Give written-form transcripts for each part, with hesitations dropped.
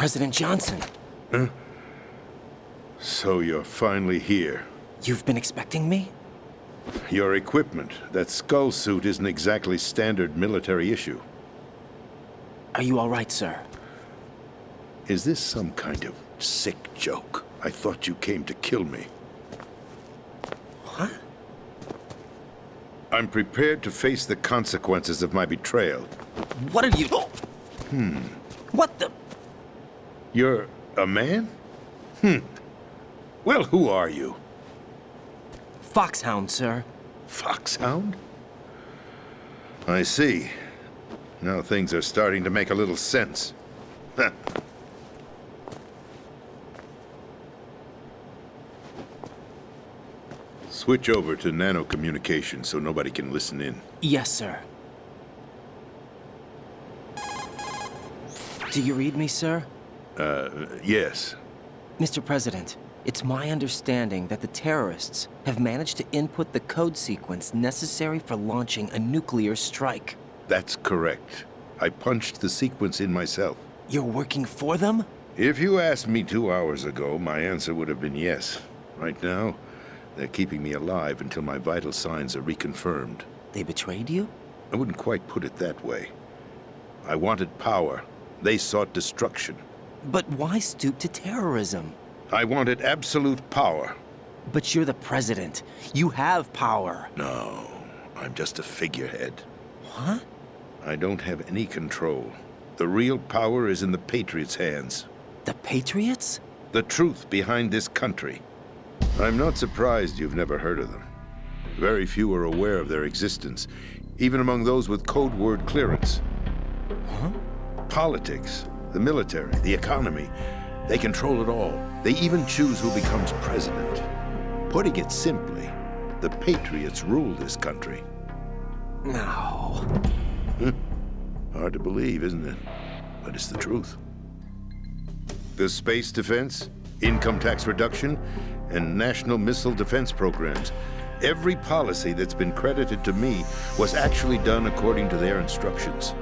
President Johnson. Huh? So you're finally here. You've been expecting me? Your equipment, that skull suit, isn't exactly standard military issue. Are you all right, sir? Is this some kind of sick joke? I thought you came to kill me. What? I'm prepared to face the consequences of my betrayal. What are you... What the... You're a man? Well, who are you? Foxhound, sir. Foxhound? I see. Now things are starting to make a little sense. Switch over to nano-communication so nobody can listen in. Yes, sir. Do you read me, sir? Yes. Mr. President, it's my understanding that the terrorists have managed to input the code sequence necessary for launching a nuclear strike. That's correct. I punched the sequence in myself. You're working for them? If you asked me 2 hours ago, my answer would have been yes. Right now, they're keeping me alive until my vital signs are reconfirmed. They betrayed you? I wouldn't quite put it that way. I wanted power. They sought destruction. But why stoop to terrorism? I wanted absolute power. But you're the president. You have power. No, I'm just a figurehead. What? I don't have any control. The real power is in the Patriots' hands. The Patriots? The truth behind this country. I'm not surprised you've never heard of them. Very few are aware of their existence, even among those with code word clearance. Huh? Politics, the military, the economy, they control it all. They even choose who becomes president. Putting it simply, the Patriots rule this country. No. Hard to believe, isn't it? But it's the truth. The space defense, income tax reduction, and national missile defense programs. Every policy that's been credited to me was actually done according to their instructions.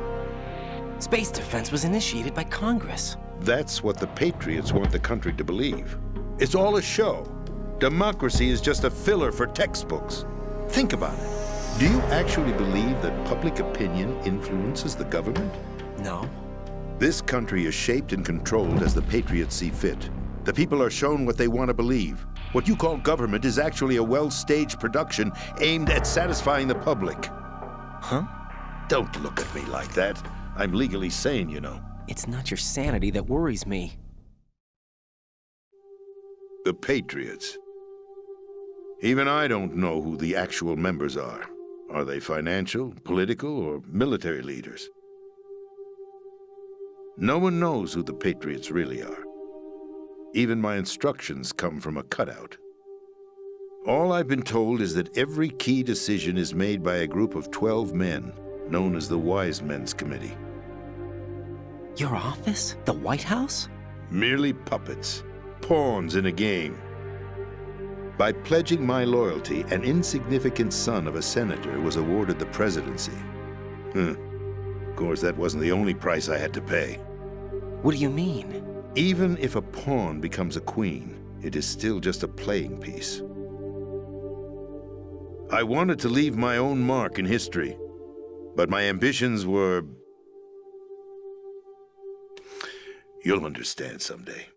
Space defense was initiated by Congress. That's what the Patriots want the country to believe. It's all a show. Democracy is just a filler for textbooks. Think about it. Do you actually believe that public opinion influences the government? No. This country is shaped and controlled as the Patriots see fit. The people are shown what they want to believe. What you call government is actually a well-staged production aimed at satisfying the public. Huh? Don't look at me like that. I'm legally sane, you know. It's not your sanity that worries me. The Patriots. Even I don't know who the actual members are. Are they financial, political, or military leaders? No one knows who the Patriots really are. Even my instructions come from a cutout. All I've been told is that every key decision is made by a group of 12 men, known as the Wise Men's Committee. Your office? The White House? Merely puppets, pawns in a game. By pledging my loyalty, an insignificant son of a senator was awarded the presidency. Of course, that wasn't the only price I had to pay. What do you mean? Even if a pawn becomes a queen, it is still just a playing piece. I wanted to leave my own mark in history, but my ambitions were... You'll understand someday.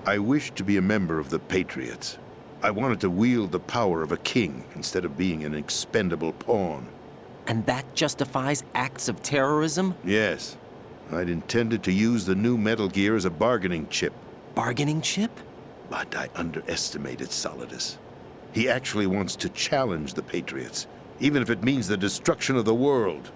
I wished to be a member of the Patriots. I wanted to wield the power of a king instead of being an expendable pawn. And that justifies acts of terrorism? Yes. I'd intended to use the new Metal Gear as a bargaining chip. Bargaining chip? But I underestimated Solidus. He actually wants to challenge the Patriots, even if it means the destruction of the world.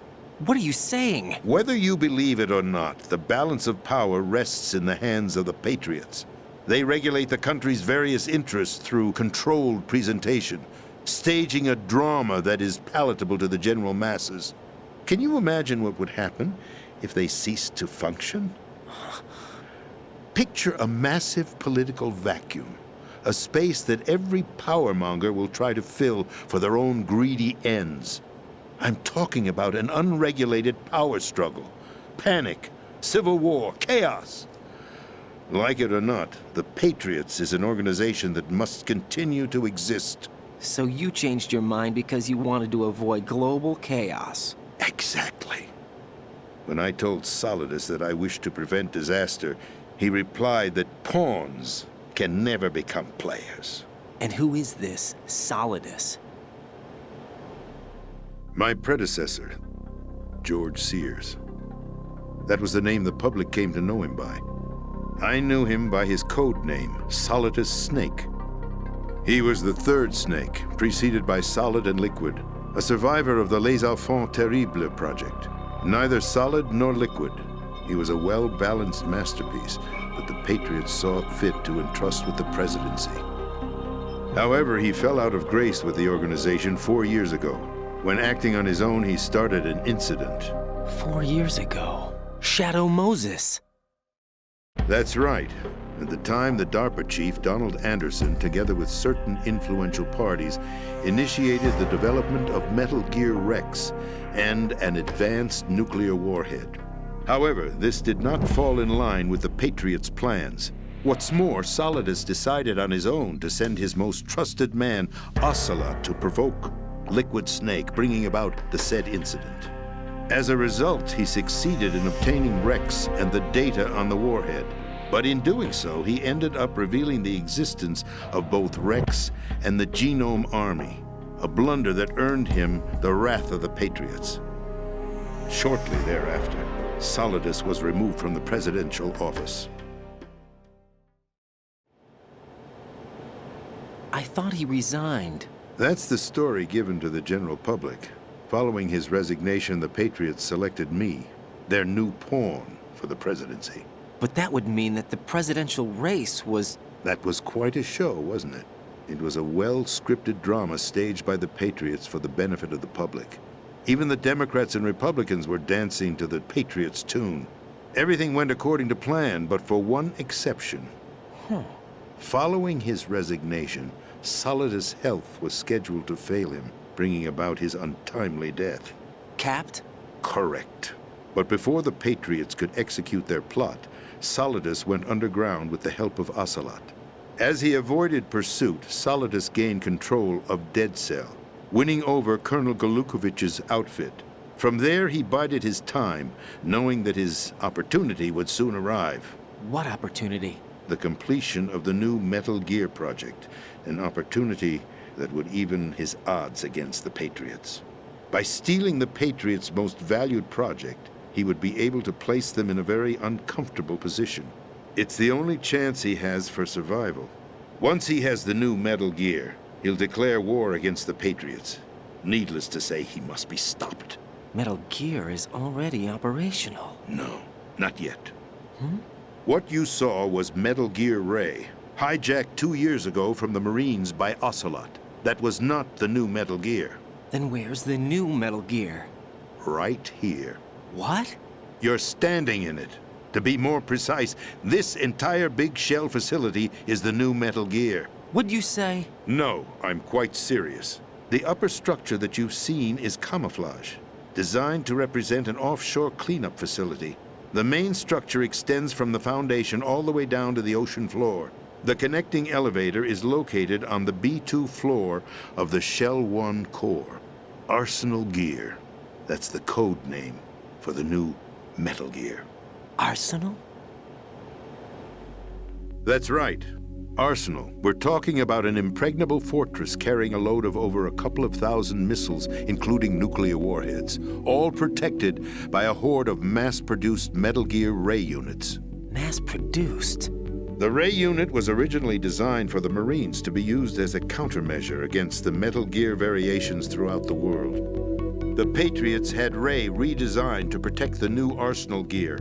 What are you saying? Whether you believe it or not, the balance of power rests in the hands of the Patriots. They regulate the country's various interests through controlled presentation, staging a drama that is palatable to the general masses. Can you imagine what would happen if they ceased to function? Picture a massive political vacuum, a space that every powermonger will try to fill for their own greedy ends. I'm talking about an unregulated power struggle, panic, civil war, chaos. Like it or not, the Patriots is an organization that must continue to exist. So you changed your mind because you wanted to avoid global chaos. Exactly. When I told Solidus that I wished to prevent disaster, he replied that pawns can never become players. And who is this Solidus? My predecessor, George Sears. That was the name the public came to know him by. I knew him by his code name, Solidus Snake. He was the third snake, preceded by Solid and Liquid, a survivor of the Les Enfants Terribles project. Neither solid nor liquid, he was a well-balanced masterpiece that the Patriots saw fit to entrust with the presidency. However, he fell out of grace with the organization 4 years ago. When acting on his own, he started an incident. 4 years ago. Shadow Moses. That's right. At the time, the DARPA chief, Donald Anderson, together with certain influential parties, initiated the development of Metal Gear Rex and an advanced nuclear warhead. However, this did not fall in line with the Patriots' plans. What's more, Solidus decided on his own to send his most trusted man, Ocelot, to provoke Liquid Snake, bringing about the said incident. As a result, he succeeded in obtaining Rex and the data on the warhead. But in doing so, he ended up revealing the existence of both Rex and the Genome Army, a blunder that earned him the wrath of the Patriots. Shortly thereafter, Solidus was removed from the presidential office. I thought he resigned. That's the story given to the general public. Following his resignation, the Patriots selected me, their new pawn, for the presidency. But that would mean that the presidential race was... That was quite a show, wasn't it? It was a well-scripted drama staged by the Patriots for the benefit of the public. Even the Democrats and Republicans were dancing to the Patriots' tune. Everything went according to plan, but for one exception. Following his resignation, Solidus' health was scheduled to fail him, bringing about his untimely death. Capped? Correct. But before the Patriots could execute their plot, Solidus went underground with the help of Ocelot. As he avoided pursuit, Solidus gained control of Dead Cell, winning over Colonel Golukovich's outfit. From there, he bided his time, knowing that his opportunity would soon arrive. What opportunity? The completion of the new Metal Gear project, an opportunity that would even his odds against the Patriots. By stealing the Patriots' most valued project, he would be able to place them in a very uncomfortable position. It's the only chance he has for survival. Once he has the new Metal Gear, he'll declare war against the Patriots. Needless to say, he must be stopped. Metal Gear is already operational. No, not yet. What you saw was Metal Gear Ray, hijacked 2 years ago from the Marines by Ocelot. That was not the new Metal Gear. Then where's the new Metal Gear? Right here. What? You're standing in it. To be more precise, this entire big shell facility is the new Metal Gear. What'd you say? No, I'm quite serious. The upper structure that you've seen is camouflage, designed to represent an offshore cleanup facility. The main structure extends from the foundation all the way down to the ocean floor. The connecting elevator is located on the B2 floor of the Shell 1 core. Arsenal Gear. That's the code name for the new Metal Gear. Arsenal? That's right. Arsenal. We're talking about an impregnable fortress carrying a load of over a couple of thousand missiles, including nuclear warheads, all protected by a horde of mass-produced Metal Gear Ray units. Mass-produced? The Ray unit was originally designed for the Marines to be used as a countermeasure against the Metal Gear variations throughout the world. The Patriots had Ray redesigned to protect the new Arsenal Gear.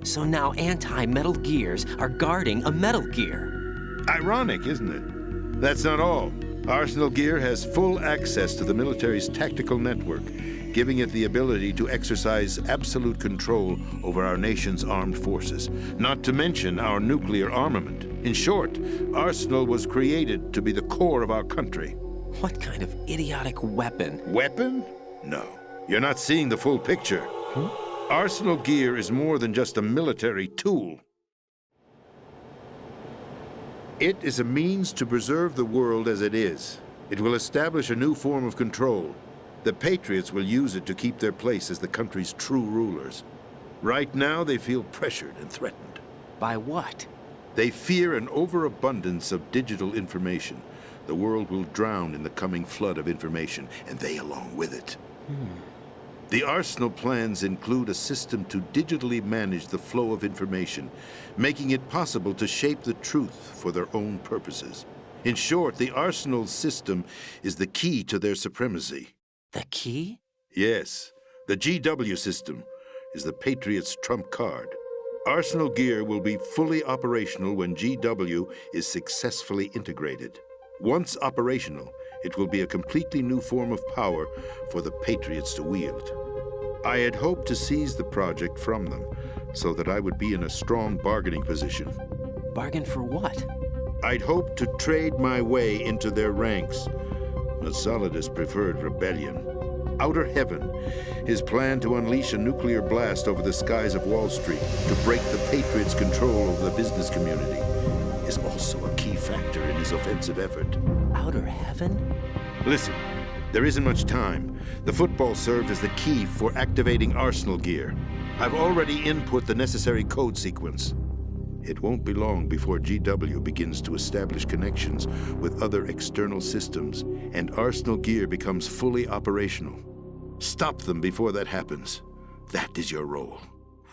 So now anti-Metal Gears are guarding a Metal Gear. Ironic, isn't it? That's not all. Arsenal Gear has full access to the military's tactical network, giving it the ability to exercise absolute control over our nation's armed forces, not to mention our nuclear armament. In short, Arsenal was created to be the core of our country. What kind of idiotic weapon? Weapon? No. You're not seeing the full picture. Arsenal gear is more than just a military tool. It is a means to preserve the world as it is. It will establish a new form of control. The patriots will use it to keep their place as the country's true rulers. Right now, they feel pressured and threatened. By what? They fear an overabundance of digital information. The world will drown in the coming flood of information, and they along with it. The Arsenal plans include a system to digitally manage the flow of information, making it possible to shape the truth for their own purposes. In short, the Arsenal system is the key to their supremacy. The key? Yes, the GW system is the Patriots' trump card. Arsenal gear will be fully operational when GW is successfully integrated. Once operational, it will be a completely new form of power for the Patriots to wield. I had hoped to seize the project from them, so that I would be in a strong bargaining position. Bargain for what? I'd hoped to trade my way into their ranks, but Solidus preferred rebellion. Outer Heaven, his plan to unleash a nuclear blast over the skies of Wall Street to break the Patriots' control over the business community, is also a key factor in his offensive effort. Outer Heaven? Listen, there isn't much time. The football served as the key for activating Arsenal gear. I've already input the necessary code sequence. It won't be long before GW begins to establish connections with other external systems, and Arsenal gear becomes fully operational. Stop them before that happens. That is your role.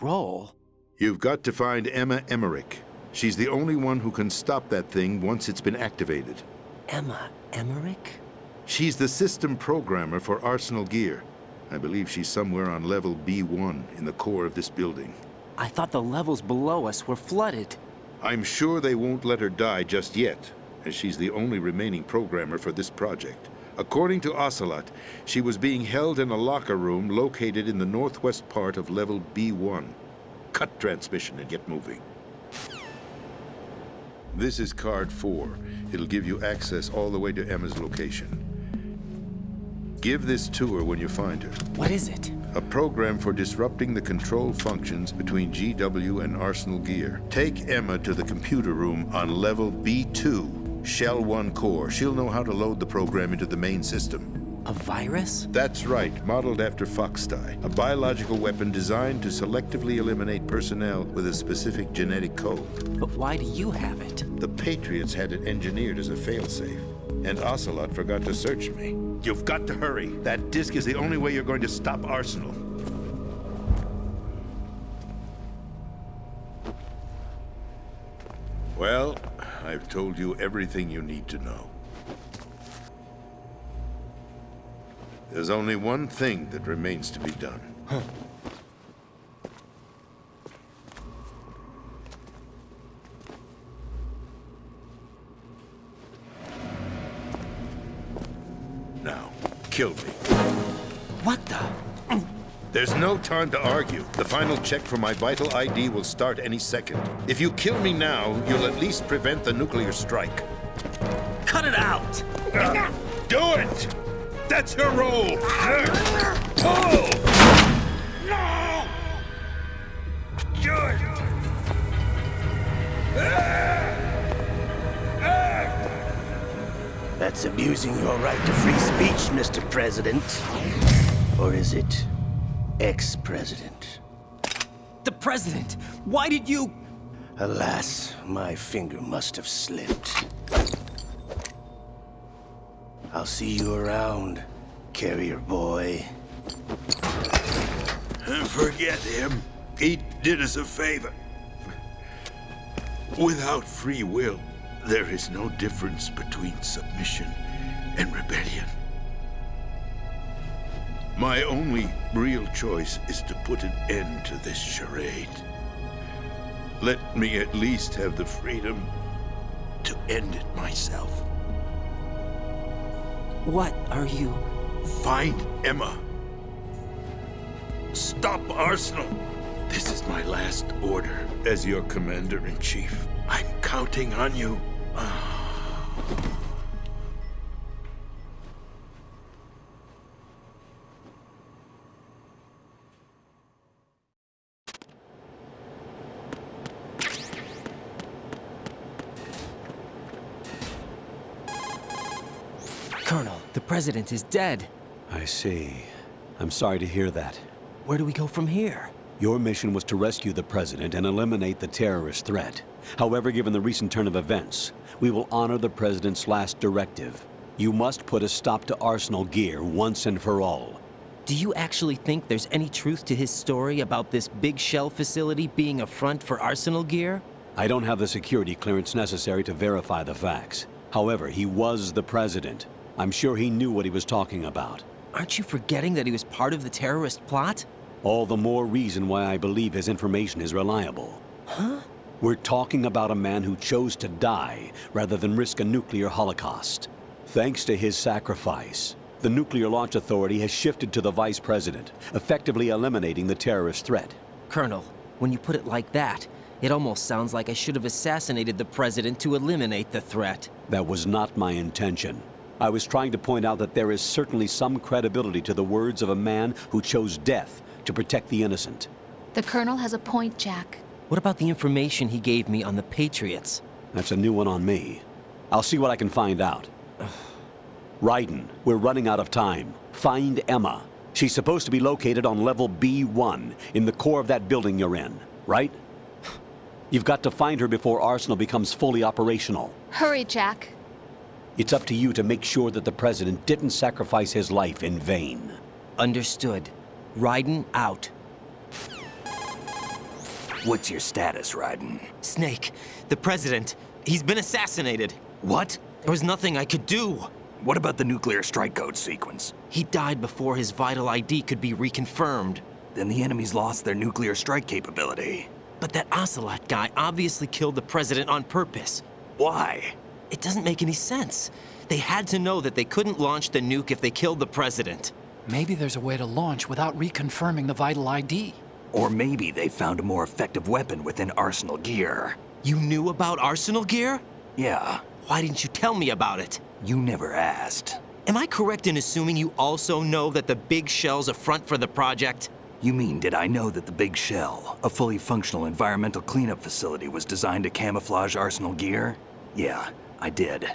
Role? You've got to find Emma Emmerich. She's the only one who can stop that thing once it's been activated. Emma Emmerich? She's the system programmer for Arsenal gear. I believe she's somewhere on level B1 in the core of this building. I thought the levels below us were flooded. I'm sure they won't let her die just yet, as she's the only remaining programmer for this project. According to Ocelot, she was being held in a locker room located in the northwest part of level B1. Cut transmission and get moving. This is card 4. It'll give you access all the way to Emma's location. Give this to her when you find her. What is it? A program for disrupting the control functions between GW and Arsenal gear. Take Emma to the computer room on level B2, Shell 1 core. She'll know how to load the program into the main system. A virus? That's right, modeled after Foxdie, a biological weapon designed to selectively eliminate personnel with a specific genetic code. But why do you have it? The Patriots had it engineered as a failsafe, and Ocelot forgot to search me. You've got to hurry. That disk is the only way you're going to stop Arsenal. Well, I've told you everything you need to know. There's only one thing that remains to be done. Now, kill me. What the? There's no time to argue. The final check for my vital ID will start any second. If you kill me now, you'll at least prevent the nuclear strike. Cut it out! Do it! That's your role! Pull! No! Do it! That's abusing your right to free speech, Mr. President. Or is it ex-president? The president! Why did you... Alas, my finger must have slipped. I'll see you around, carrier boy. Forget him. He did us a favor. Without free will, there is no difference between submission and rebellion. My only real choice is to put an end to this charade. Let me at least have the freedom to end it myself. What are you... Find Emma. Stop Arsenal. This is my last order as your commander-in-chief. I'm counting on you. Colonel, the president is dead. I see. I'm sorry to hear that. Where do we go from here? Your mission was to rescue the president and eliminate the terrorist threat. However, given the recent turn of events, we will honor the president's last directive. You must put a stop to Arsenal Gear once and for all. Do you actually think there's any truth to his story about this big shell facility being a front for Arsenal Gear? I don't have the security clearance necessary to verify the facts. However, he was the president. I'm sure he knew what he was talking about. Aren't you forgetting that he was part of the terrorist plot? All the more reason why I believe his information is reliable. Huh? We're talking about a man who chose to die rather than risk a nuclear holocaust. Thanks to his sacrifice, the Nuclear Launch Authority has shifted to the vice president, effectively eliminating the terrorist threat. Colonel, when you put it like that, it almost sounds like I should have assassinated the president to eliminate the threat. That was not my intention. I was trying to point out that there is certainly some credibility to the words of a man who chose death to protect the innocent. The Colonel has a point, Jack. What about the information he gave me on the Patriots? That's a new one on me. I'll see what I can find out. Raiden, we're running out of time. Find Emma. She's supposed to be located on level B1, in the core of that building you're in, right? You've got to find her before Arsenal becomes fully operational. Hurry, Jack. It's up to you to make sure that the president didn't sacrifice his life in vain. Understood. Raiden out. What's your status, Raiden? Snake, the president, he's been assassinated. What? There was nothing I could do. What about the nuclear strike code sequence? He died before his vital ID could be reconfirmed. Then the enemy's lost their nuclear strike capability. But that Ocelot guy obviously killed the president on purpose. Why? It doesn't make any sense. They had to know that they couldn't launch the nuke if they killed the president. Maybe there's a way to launch without reconfirming the vital ID. Or maybe they found a more effective weapon within Arsenal Gear. You knew about Arsenal Gear? Yeah, Why didn't you tell me about it? you never asked. Am I correct in assuming you also know that the big shell's a front for the project? You mean, did I know that the Big Shell, a fully functional environmental cleanup facility, was designed to camouflage Arsenal Gear? Yeah, I did.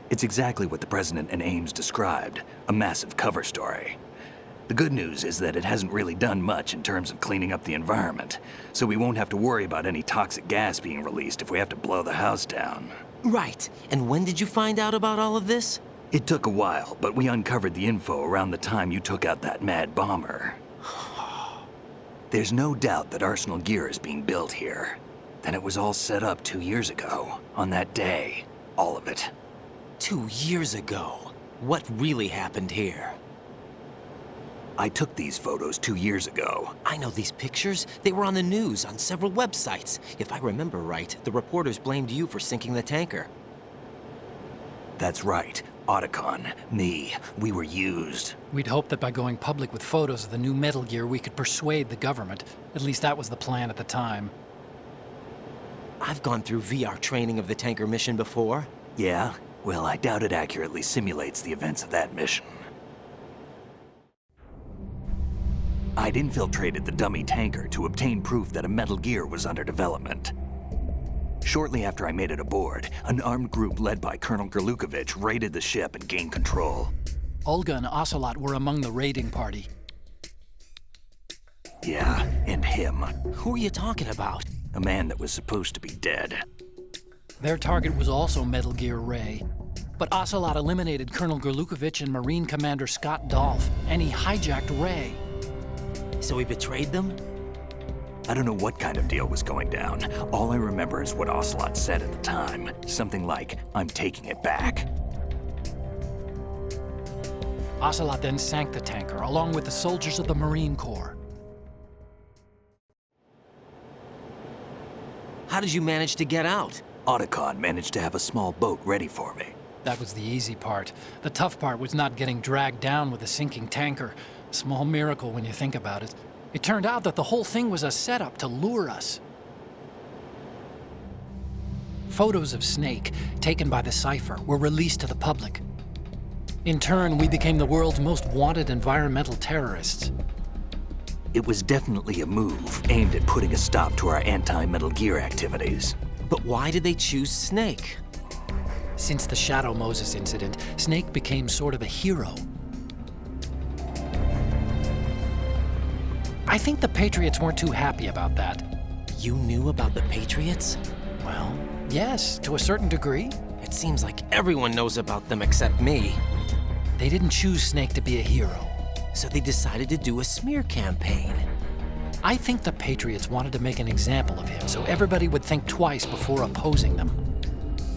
It's exactly what the President and Ames described, a massive cover story. The good news is that it hasn't really done much in terms of cleaning up the environment, so we won't have to worry about any toxic gas being released if we have to blow the house down. Right. And when did you find out about all of this? It took a while, but we uncovered the info around the time you took out that mad bomber. There's no doubt that Arsenal Gear is being built here. Then it was all set up 2 years ago, on that day. All of it. 2 years ago. What really happened here? I took these photos 2 years ago. I know these pictures. They were on the news, on several websites. If I remember right, the reporters blamed you for sinking the tanker. That's right. Otacon, me, we were used. We'd hoped that by going public with photos of the new Metal Gear, we could persuade the government. At least that was the plan at the time. I've gone through VR training of the tanker mission before. Yeah? Well, I doubt it accurately simulates the events of that mission. I'd infiltrated the dummy tanker to obtain proof that a Metal Gear was under development. Shortly after I made it aboard, an armed group led by Colonel Gerlukovich raided the ship and gained control. Olga and Ocelot were among the raiding party. Yeah, and him. Who are you talking about? A man that was supposed to be dead. Their target was also Metal Gear Ray. But Ocelot eliminated Colonel Gerlukovich and Marine Commander Scott Dolph, and he hijacked Ray. So he betrayed them? I don't know what kind of deal was going down. All I remember is what Ocelot said at the time. Something like, "I'm taking it back." Ocelot then sank the tanker, along with the soldiers of the Marine Corps. How did you manage to get out? Otacon managed to have a small boat ready for me. That was the easy part. The tough part was not getting dragged down with a sinking tanker. A small miracle when you think about it. It turned out that the whole thing was a setup to lure us. Photos of Snake, taken by the Cypher, were released to the public. In turn, we became the world's most wanted environmental terrorists. It was definitely a move aimed at putting a stop to our anti-Metal Gear activities. But why did they choose Snake? Since the Shadow Moses incident, Snake became sort of a hero. I think the Patriots weren't too happy about that. You knew about the Patriots? Well, yes, to a certain degree. It seems like everyone knows about them except me. They didn't choose Snake to be a hero. So they decided to do a smear campaign. I think the Patriots wanted to make an example of him so everybody would think twice before opposing them.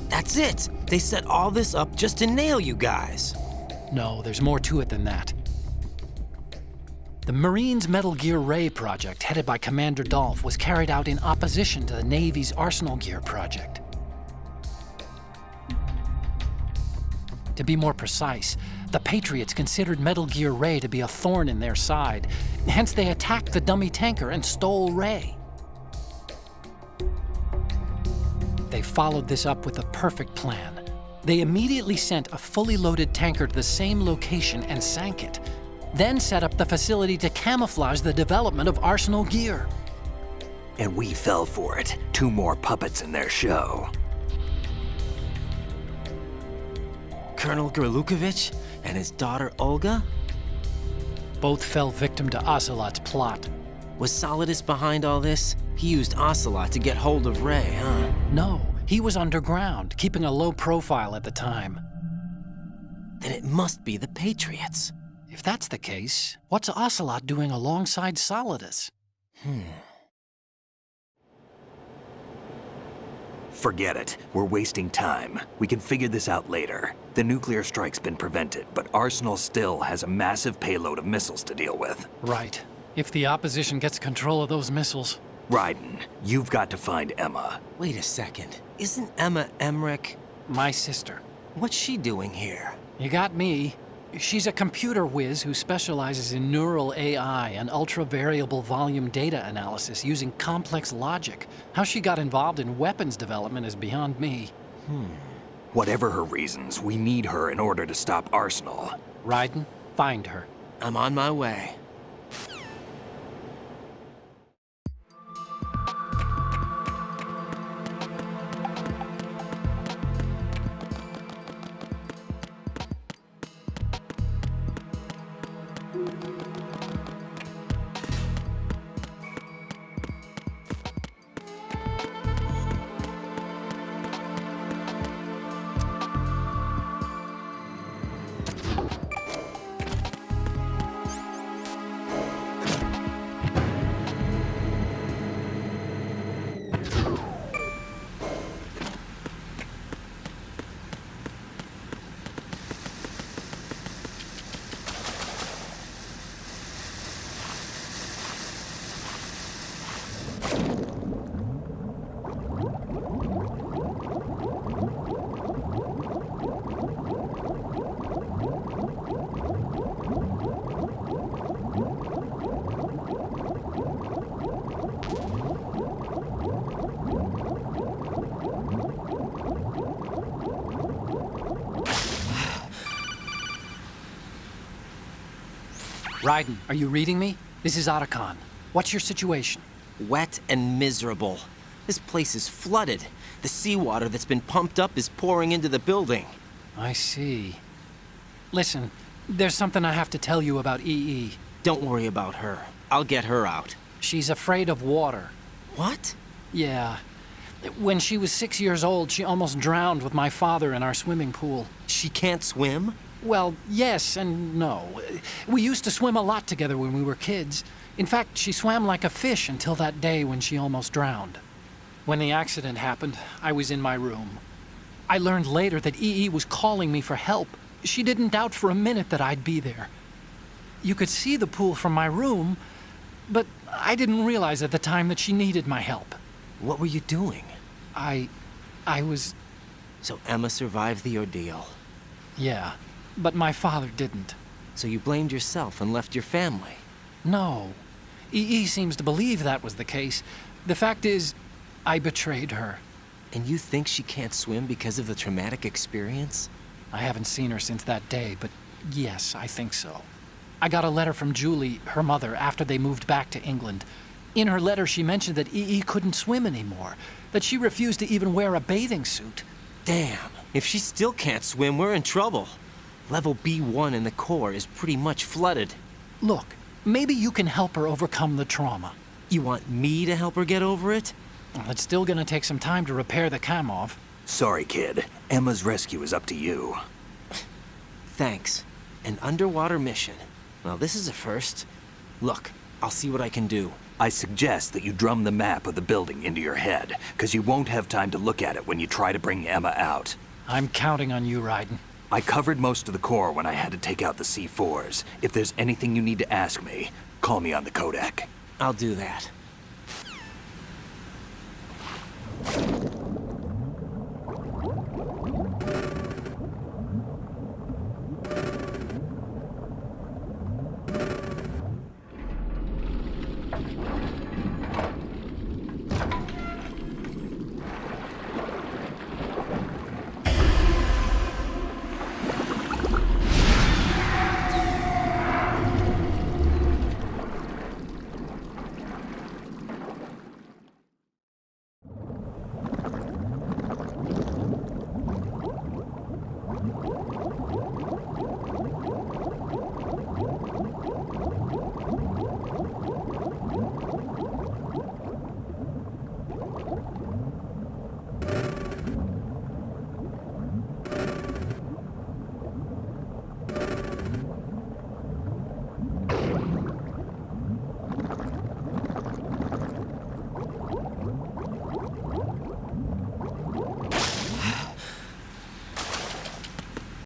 That's it! They set all this up just to nail you guys. No, there's more to it than that. The Marines' Metal Gear Ray project, headed by Commander Dolph, was carried out in opposition to the Navy's Arsenal Gear project. To be more precise, the Patriots considered Metal Gear Ray to be a thorn in their side. Hence, they attacked the dummy tanker and stole Ray. They followed this up with a perfect plan. They immediately sent a fully loaded tanker to the same location and sank it, then set up the facility to camouflage the development of Arsenal Gear. And we fell for it. 2 more puppets in their show. Colonel Gerlukovich and his daughter Olga? Both fell victim to Ocelot's plot. Was Solidus behind all this? He used Ocelot to get hold of Ray, huh? No, he was underground, keeping a low profile at the time. Then it must be the Patriots. If that's the case, what's Ocelot doing alongside Solidus? Forget it. We're wasting time. We can figure this out later. The nuclear strike's been prevented, but Arsenal still has a massive payload of missiles to deal with. Right. If the opposition gets control of those missiles. Raiden, you've got to find Emma. Wait a second. Isn't Emma Emmerich? My sister. What's she doing here? You got me. She's a computer whiz who specializes in neural AI and ultra-variable volume data analysis using complex logic. How she got involved in weapons development is beyond me. Whatever her reasons, we need her in order to stop Arsenal. Raiden, find her. I'm on my way. Raiden, are you reading me? This is Otacon. What's your situation? Wet and miserable. This place is flooded. The seawater that's been pumped up is pouring into the building. I see. Listen, there's something I have to tell you about EE. Don't worry about her. I'll get her out. She's afraid of water. What? Yeah. When she was 6 years old, she almost drowned with my father in our swimming pool. She can't swim? Well, yes and no. We used to swim a lot together when we were kids. In fact, she swam like a fish until that day when she almost drowned. When the accident happened, I was in my room. I learned later that EE was calling me for help. She didn't doubt for a minute that I'd be there. You could see the pool from my room, but I didn't realize at the time that she needed my help. What were you doing? I was... So Emma survived the ordeal. Yeah, but my father didn't. So you blamed yourself and left your family? No. EE seems to believe that was the case. The fact is, I betrayed her. And you think she can't swim because of the traumatic experience? I haven't seen her since that day, but yes, I think so. I got a letter from Julie, her mother, after they moved back to England. In her letter, she mentioned that EE couldn't swim anymore, that she refused to even wear a bathing suit. Damn. If she still can't swim, we're in trouble. Level B1 in the core is pretty much flooded. Look, maybe you can help her overcome the trauma. You want me to help her get over it? Well, it's still gonna take some time to repair the Kamov. Sorry, kid. Emma's rescue is up to you. Thanks. An underwater mission. Well, this is a first. Look, I'll see what I can do. I suggest that you drum the map of the building into your head, because you won't have time to look at it when you try to bring Emma out. I'm counting on you, Raiden. I covered most of the core when I had to take out the C4s. If there's anything you need to ask me, call me on the Kodak. I'll do that.